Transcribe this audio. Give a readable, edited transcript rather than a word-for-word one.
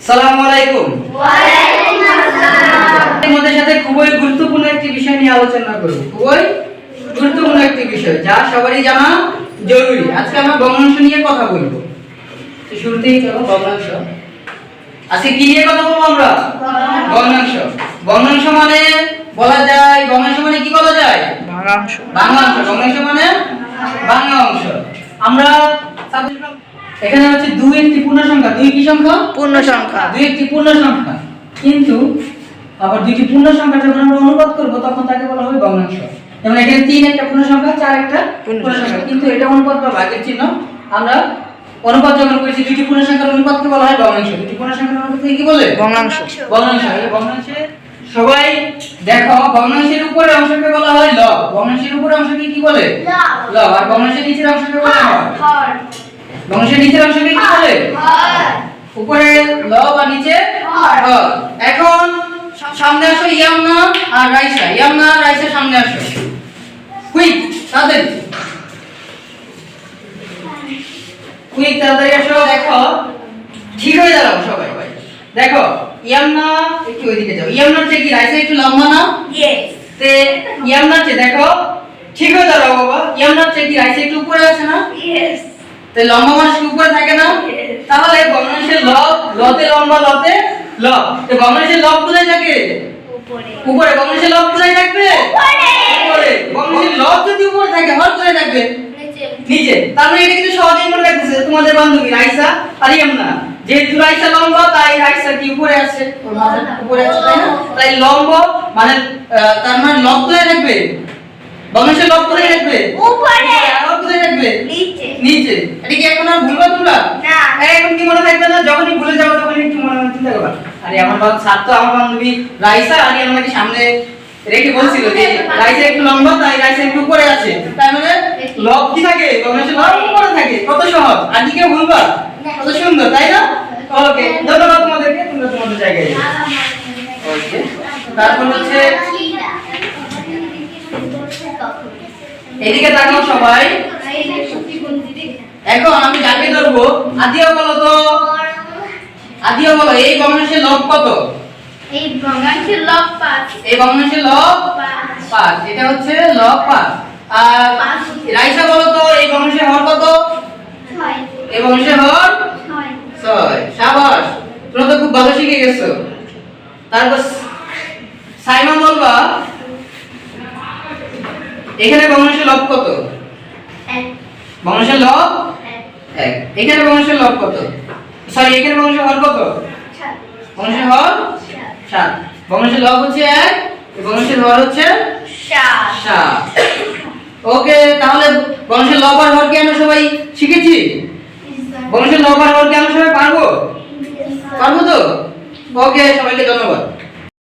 আসসালামু আলাইকুম। ওয়ালাইকুম আসসালাম। আমাদের সাথে খুবই গুরুত্বপূর্ণ একটি বিষয় নিয়ে আলোচনা করব। খুবই গুরুত্বপূর্ণ একটি বিষয় যা সবারই জানা জরুরি। আজকে আমরা ভগ্নাংশ নিয়ে কথা বলবো। তো শুরুতেই চলো ভগ্নাংশ। আজকে কি নিয়ে কথা বলবো আমরা? ভগ্নাংশ। ভগ্নাংশ মানে বলা যায়, ভগ্নাংশ মানে কি বলা যায়? ভাঙাংশ। ভাঙাংশ। ভগ্নাংশ মানে ভাঙা অংশ। আমরা এখানে হচ্ছে 2 একটি পূর্ণ সংখ্যা। 2 কি সংখ্যা? পূর্ণ সংখ্যা। 2 একটি পূর্ণ সংখ্যা। কিন্তু আবার দুইটি পূর্ণ সংখ্যা যখন আমরা অনুপাত করব তখন তাকে বলা হবে ভগ্নাংশ। যেমন এখানে 3 একটা পূর্ণ সংখ্যা, 4 একটা পূর্ণ সংখ্যা, কিন্তু এটা অনুপাত বা ভাগের চিহ্ন। আমরা অনুপাত যখন করেছি দুইটি পূর্ণ সংখ্যার অনুপাতকে বলা হয় ভগ্নাংশ। দুইটি পূর্ণ সংখ্যার অনুপাতকে কি বলে? ভগ্নাংশ। ভগ্নাংশ। এই ভগ্নাংশে সবাই দেখো, ভগ্নাংশের উপরের অংশকে বলা হয় লব। ভগ্নাংশের উপরের অংশকে কি বলে? লব। আর ভগ্নাংশের নিচের অংশকে বলা হয় হর। ভগ্নাংশের নিচের অংশকে কি বলে? হর। উপরে লব আর নিচে হর। এখন সামনে আসো ইয়ামনা আর রাইসা। ইয়ামনা আর রাইসা সামনে আসো। কুইক তাড়াতাড়ি। কুইক তাড়াতাড়ি আসো। দেখো ঠিক হয়ে দাঁড়াও সবাই। দেখো ইয়ামনা একটু ওইদিকে যাও। ইয়ামনার চেয়ে কি রাইসা একটু লম্বা না? ইয়েস। তে ইয়ামনার চেয়ে দেখো ঠিক হয়ে দাঁড়াও বাবা। ইয়ামনার চেয়ে কি রাইসা একটু উপরে আছে না? ইয়েস। তে লম্বা মানুষ কি উপরে থাকে না? তাহলে ভগ্নাংশের লব, লতে লম্বা, লতে লব। তে ভগ্নাংশের লব কোথায় থাকে? উপরে। উপরে। ভগ্নাংশের লব কোথায় থাকবে? উপরে। ভগ্নাংশের লব যদি উপরে থাকে, হর কোথায় থাকবে? নিচে। নিচে। তার মানে এটা কিন্তু সহজেই মনে রাখতেছে তোমাদের বান্ধবী রাইসা আর ইয়ামনা। যেহেতু রাইসা লম্বা তাই রাইসা কি উপরে আছে? ওর মাথার উপরে আছে, তাই না? তাই লম্ব মানে তার মানে লব কোথায় থাকবে? ভগ্নাংশের লব কোথায় থাকবে? উপরে। আর হর কোথায় থাকবে? নিচে। নিচে। এটা কি এখন আর ভুলবা তোমরা? না। এখন কি মনে থাকবে না? যখনই ভুলে যাবো তখনই একটু মনে মনে চিন্তা করবা, আরে আমার ছাত্র আমার বান্ধবী রাইসা আর আমাকে সামনে রেখে বলছিল যে রাইসা একটু লম্বা তাই রাইসা একটু উপরে আছে। তার মানে লব কি থাকে? ভগ্নাংশের লব উপরে থাকে। কত সহজ। আর কি কেউ ভুলবা? কত সুন্দর, তাই না? ওকে, ধন্যবাদ তোমাদেরকে। তোমরা তোমাদের জায়গায় যাও। ওকে, তারপর হচ্ছে এদিকে তাকাও সবাই। এখন আমি যাকে ধরবো, আদিয়া বলো তো। আদিয়া বলো, এই ভগ্নাংশের লব কত? এই ভগ্নাংশের লব 5। এই ভগ্নাংশের লব 5। এটা হচ্ছে লব 5। আর রাইসা বলো তো, এই ভগ্নাংশের হর কত? 6। এই ভগ্নাংশের হর 6। শাবাশ, তোমরা তো খুব ভালো শিখে গেছো। তারপর সাইমা বলবা, এখানে ভগ্নাংশের লব কত? 1। ভগ্নাংশের লব 1। এখানে ভগ্নাংশের লব কত? সরি, এখানে ভগ্নাংশের হর কত? 7। ভগ্নাংশের হর 7। ভগ্নাংশের লব হচ্ছে 1, ভগ্নাংশের হর হচ্ছে 7। ওকে, তাহলে ভগ্নাংশের লব আর হর কি আমরা সবাই শিখেছি? ভগ্নাংশের লব আর হর কি আমরা সবাই পারবো? পারবো তো? ওকে, সবাইকে ধন্যবাদ।